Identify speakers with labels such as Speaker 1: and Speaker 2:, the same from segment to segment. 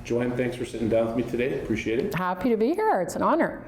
Speaker 1: Johanne, thanks for sitting down with me today. Appreciate it.
Speaker 2: Happy to be here. It's an honor.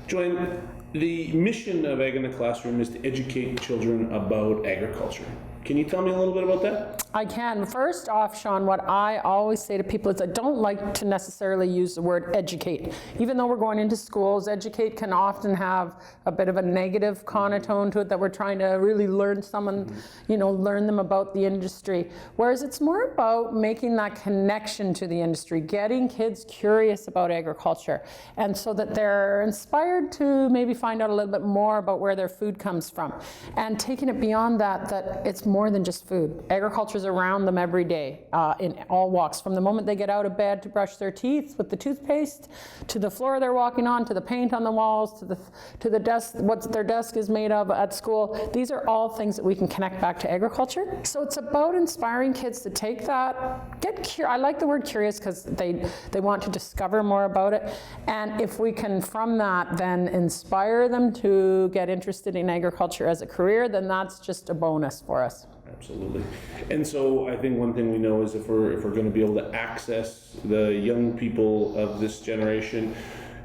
Speaker 1: Johanne, the mission of Ag in the Classroom is to educate children about agriculture. Can you tell me a little bit about that?
Speaker 2: I can. First off, Shawn, what I always say to people is I don't like to necessarily use the word educate. Even though we're going into schools, educate can often have a bit of a negative connotation to it, that we're trying to really learn someone, learn them about the industry. Whereas it's more about making that connection to the industry, getting kids curious about agriculture, and so that they're inspired to maybe find out a little bit more about where their food comes from. And taking it beyond that, that it's more than just food. Agriculture is around them every day in all walks, from the moment they get out of bed to brush their teeth with the toothpaste, to the floor they're walking on, to the paint on the walls, to the desk, what their desk is made of at school. These are all things that we can connect back to agriculture. So it's about inspiring kids to take that, get curious. I like the word curious because they want to discover more about it. And if we can, from that, then inspire them to get interested in agriculture as a career, then that's just a bonus for us.
Speaker 1: Absolutely. And so I think one thing we know is if we're going to be able to access the young people of this generation,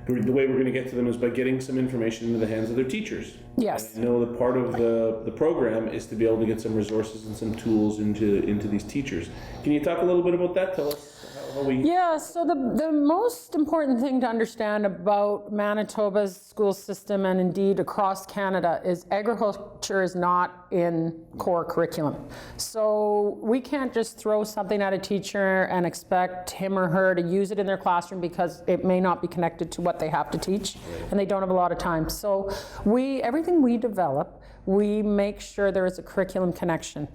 Speaker 1: the way we're going to get to them is by getting some information into the hands of their teachers.
Speaker 2: Yes.
Speaker 1: And I know that part of the program is to be able to get some resources and some tools into these teachers. Can you talk a little bit about that? Tell us how we...
Speaker 2: Yeah, so the most important thing to understand about Manitoba's school system, and indeed across Canada, is agriculture is not in core curriculum. So we can't just throw something at a teacher and expect him or her to use it in their classroom because it may not be connected to what they have to teach, and they don't have a lot of time. So everything we develop, we make sure there is a curriculum connection.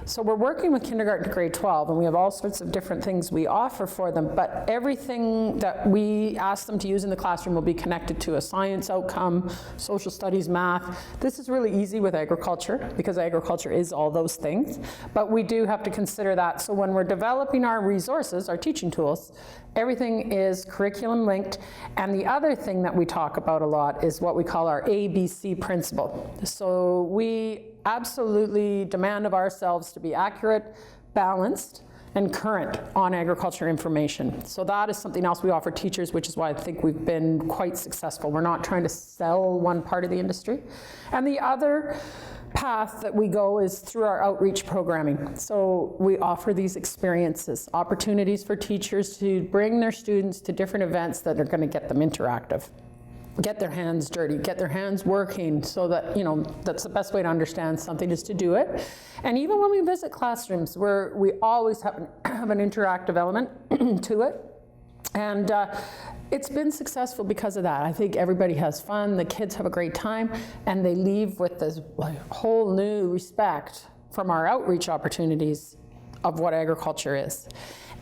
Speaker 2: So we're working with kindergarten to grade 12, and we have all sorts of different things we offer for them, but everything that we ask them to use in the classroom will be connected to a science outcome, social studies, math. This is really easy with agriculture because agriculture is all those things, but we do have to consider that. So when we're developing our resources, our teaching tools, everything is curriculum linked. And the other thing that we talk about a lot is what we call our ABC principle. So we absolutely demand of ourselves to be accurate, balanced, and current on agriculture information. So that is something else we offer teachers, which is why I think we've been quite successful. We're not trying to sell one part of the industry. And the other path that we go is through our outreach programming. So we offer these experiences, opportunities for teachers to bring their students to different events that are going to get them interactive, get their hands dirty, get their hands working, so that, that's the best way to understand something, is to do it. And even when we visit classrooms, we always have an interactive element to it. And it's been successful because of that. I think everybody has fun, the kids have a great time, and they leave with this whole new respect from our outreach opportunities of what agriculture is.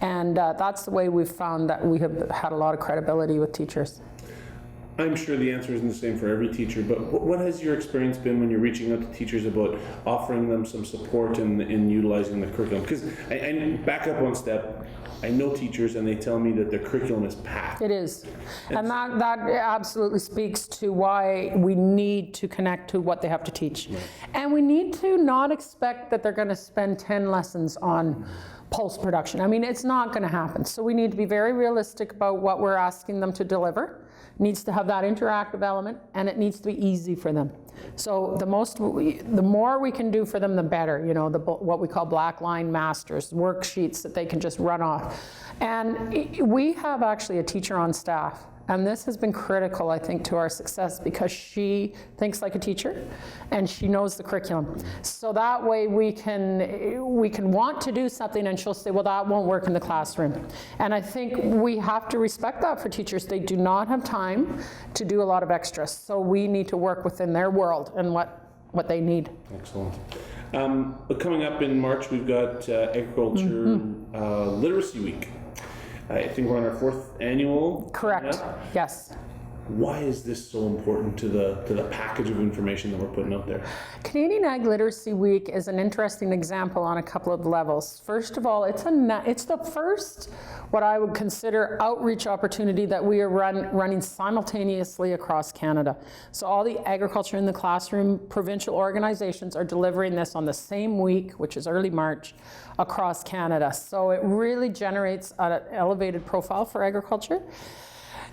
Speaker 2: And that's the way we've found that we have had a lot of credibility with teachers.
Speaker 1: I'm sure the answer isn't the same for every teacher, but what has your experience been when you're reaching out to teachers about offering them some support in utilizing the curriculum? Because I back up one step, I know teachers and they tell me that their curriculum is packed.
Speaker 2: It is. And that absolutely speaks to why we need to connect to what they have to teach. Right. And we need to not expect that they're going to spend 10 lessons on pulse production. I mean, it's not going to happen. So we need to be very realistic about what we're asking them to deliver. It needs to have that interactive element, and it needs to be easy for them. So the more we can do for them, the better. What we call black line masters, worksheets that they can just run off. And we have actually a teacher on staff. And this has been critical, I think, to our success, because she thinks like a teacher and she knows the curriculum. So that way we can want to do something and she'll say, well, that won't work in the classroom. And I think we have to respect that for teachers. They do not have time to do a lot of extras. So we need to work within their world and what they need.
Speaker 1: Excellent. Coming up in March, we've got Agriculture Literacy Week. I think we're on our 4th annual.
Speaker 2: Correct. Yes.
Speaker 1: Why is this so important to the package of information that we're putting out there?
Speaker 2: Canadian Ag Literacy Week is an interesting example on a couple of levels. First of all, it's the first, what I would consider, outreach opportunity that we are running simultaneously across Canada. So all the Agriculture in the Classroom provincial organizations are delivering this on the same week, which is early March, across Canada. So it really generates an elevated profile for agriculture.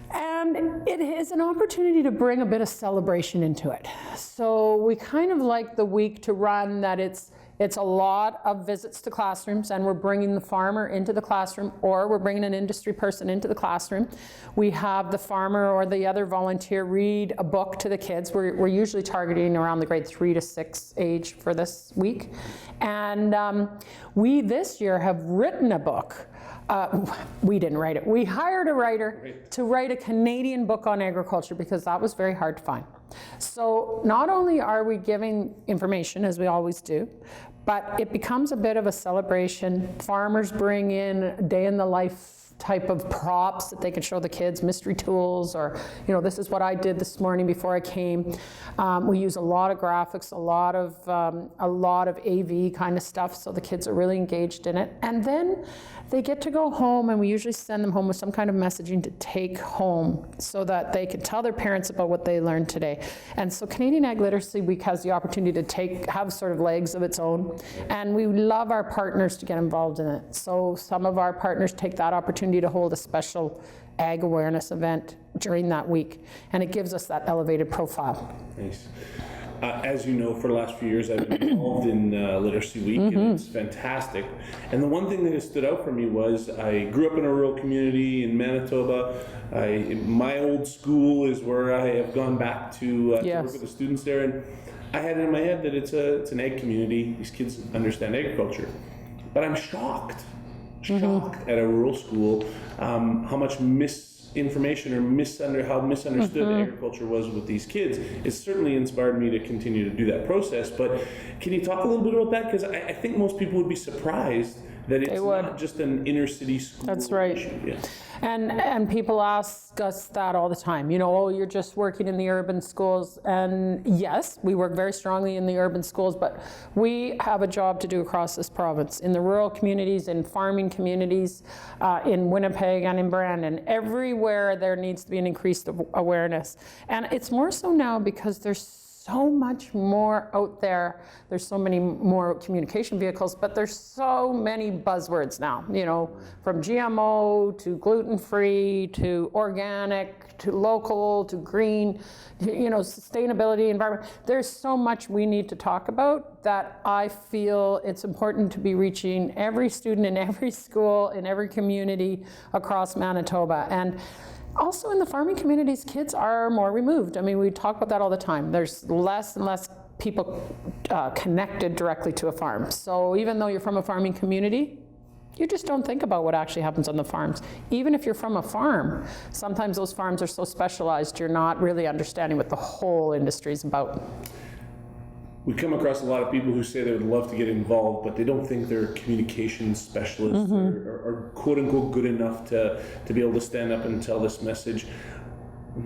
Speaker 2: And it is an opportunity to bring a bit of celebration into it. So we kind of like the week to run that it's a lot of visits to classrooms, and we're bringing the farmer into the classroom, or we're bringing an industry person into the classroom. We have the farmer or the other volunteer read a book to the kids. We're usually targeting around the grade 3 to 6 age for this week. And we this year have written a book. We didn't write it. We hired a writer to write a Canadian book on agriculture because that was very hard to find. So not only are we giving information, as we always do, but it becomes a bit of a celebration. Farmers bring in a day in the life type of props that they can show the kids, mystery tools, or, you know, this is what I did this morning before I came. We use a lot of graphics, a lot of AV kind of stuff, so the kids are really engaged in it. And then they get to go home, and we usually send them home with some kind of messaging to take home so that they can tell their parents about what they learned today. And so Canadian Ag Literacy Week has the opportunity to have sort of legs of its own, and we love our partners to get involved in it. So some of our partners take that opportunity to hold a special ag awareness event during that week, and it gives us that elevated profile.
Speaker 1: Nice. As you know, for the last few years, I've been involved in Literacy Week, and it's fantastic. And the one thing that has stood out for me was I grew up in a rural community in Manitoba. My old school is where I have gone back to work with the students there, and I had it in my head that it's an ag community. These kids understand agriculture, but I'm shocked at a rural school how much misinformation or how misunderstood agriculture was with these kids. It certainly inspired me to continue to do that process. But can you talk a little bit about that? Because I think most people would be surprised that it's not just an inner city school.
Speaker 2: That's right.
Speaker 1: issue. Yeah.
Speaker 2: And people ask us that all the time. You know, oh, you're just working in the urban schools. And yes, we work very strongly in the urban schools, but we have a job to do across this province, in the rural communities, in farming communities, in Winnipeg and in Brandon. Everywhere there needs to be an increased awareness. And it's more so now because there's so much more out there. There's so many more communication vehicles, but there's so many buzzwords now, you know, from GMO to gluten-free to organic to local to green, you know, sustainability, environment. There's so much we need to talk about that I feel it's important to be reaching every student in every school, in every community across Manitoba. And also in the farming communities, kids are more removed. I mean, we talk about that all the time. There's less and less people connected directly to a farm. So even though you're from a farming community, you just don't think about what actually happens on the farms. Even if you're from a farm, sometimes those farms are so specialized, you're not really understanding what the whole industry is about.
Speaker 1: We come across a lot of people who say they would love to get involved, but they don't think they're communications specialists or quote unquote good enough to be able to stand up and tell this message.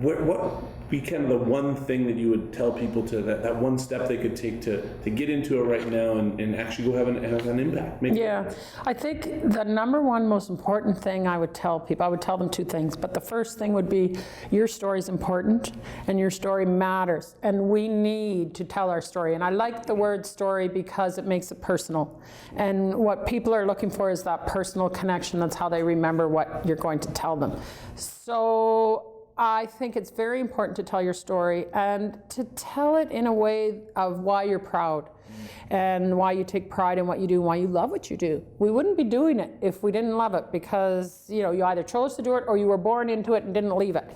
Speaker 1: What would be kind of the one thing that you would tell people to that one step they could take to get into it right now and actually go have an impact?
Speaker 2: I think the number one most important thing I would tell people, I would tell them two things, but the first thing would be your story is important and your story matters, and we need to tell our story. And I like the word story because it makes it personal, and what people are looking for is that personal connection. That's how they remember what you're going to tell them. So I think it's very important to tell your story and to tell it in a way of why you're proud and why you take pride in what you do and why you love what you do. We wouldn't be doing it if we didn't love it, because you either chose to do it or you were born into it and didn't leave it.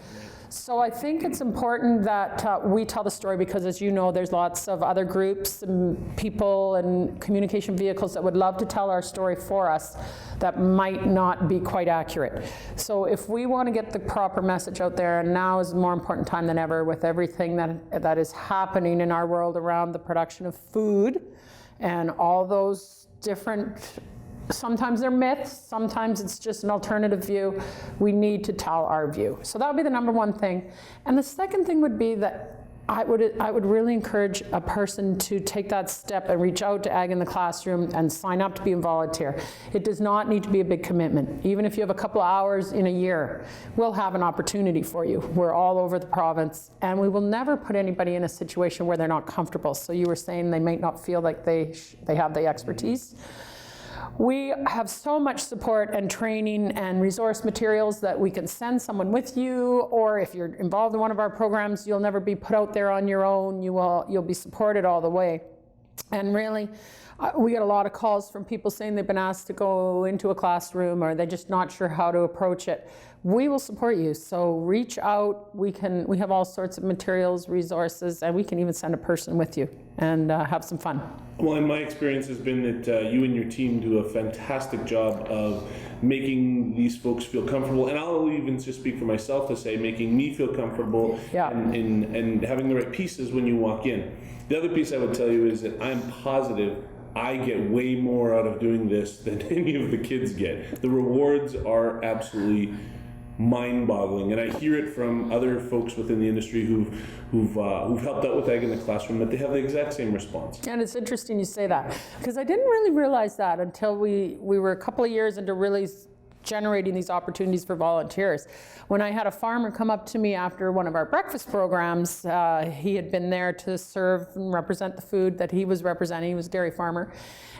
Speaker 2: So I think it's important that we tell the story because, as you know, there's lots of other groups and people and communication vehicles that would love to tell our story for us that might not be quite accurate. So if we want to get the proper message out there, and now is a more important time than ever with everything that is happening in our world around the production of food and all those different sometimes they're myths, sometimes it's just an alternative view. We need to tell our view. So that would be the number one thing. And the second thing would be that I would really encourage a person to take that step and reach out to Ag in the Classroom and sign up to be a volunteer. It does not need to be a big commitment. Even if you have a couple of hours in a year, we'll have an opportunity for you. We're all over the province, and we will never put anybody in a situation where they're not comfortable. So you were saying they might not feel like they have the expertise. We have so much support and training and resource materials that we can send someone with you, or if you're involved in one of our programs, you'll never be put out there on your own. You'll be supported all the way. And really, we get a lot of calls from people saying they've been asked to go into a classroom or they're just not sure how to approach it. We will support you, so reach out. We have all sorts of materials, resources, and we can even send a person with you and have some fun.
Speaker 1: Well, and my experience has been that you and your team do a fantastic job of making these folks feel comfortable, and I'll even just speak for myself to say making me feel comfortable and having the right pieces when you walk in. The other piece I would tell you is that I'm positive I get way more out of doing this than any of the kids get. The rewards are absolutely mind-boggling, and I hear it from other folks within the industry who've helped out with Ag in the Classroom that they have the exact same response.
Speaker 2: And it's interesting you say that, because I didn't really realize that until we were a couple of years into really generating these opportunities for volunteers. When I had a farmer come up to me after one of our breakfast programs, he had been there to serve and represent the food that he was representing. He was a dairy farmer.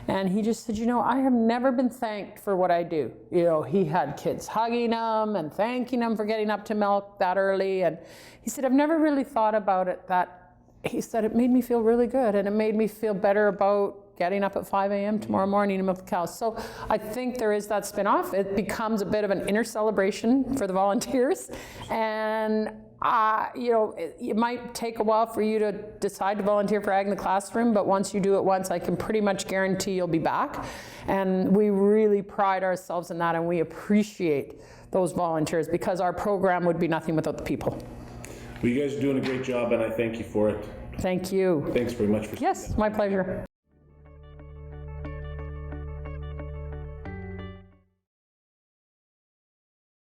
Speaker 2: And he just said, I have never been thanked for what I do. He had kids hugging him and thanking him for getting up to milk that early. And he said, I've never really thought about it that, he said, it made me feel really good, and it made me feel better about getting up at 5 a.m. tomorrow morning to milk the cows. So I think there is that spin-off. It becomes a bit of an inner celebration for the volunteers. And it might take a while for you to decide to volunteer for Ag in the Classroom, but once you do it once, I can pretty much guarantee you'll be back. And we really pride ourselves in that, and we appreciate those volunteers, because our program would be nothing without the people.
Speaker 1: Well, you guys are doing a great job, and I thank you for it.
Speaker 2: Thank you.
Speaker 1: Thanks very much for
Speaker 2: Yes, my pleasure.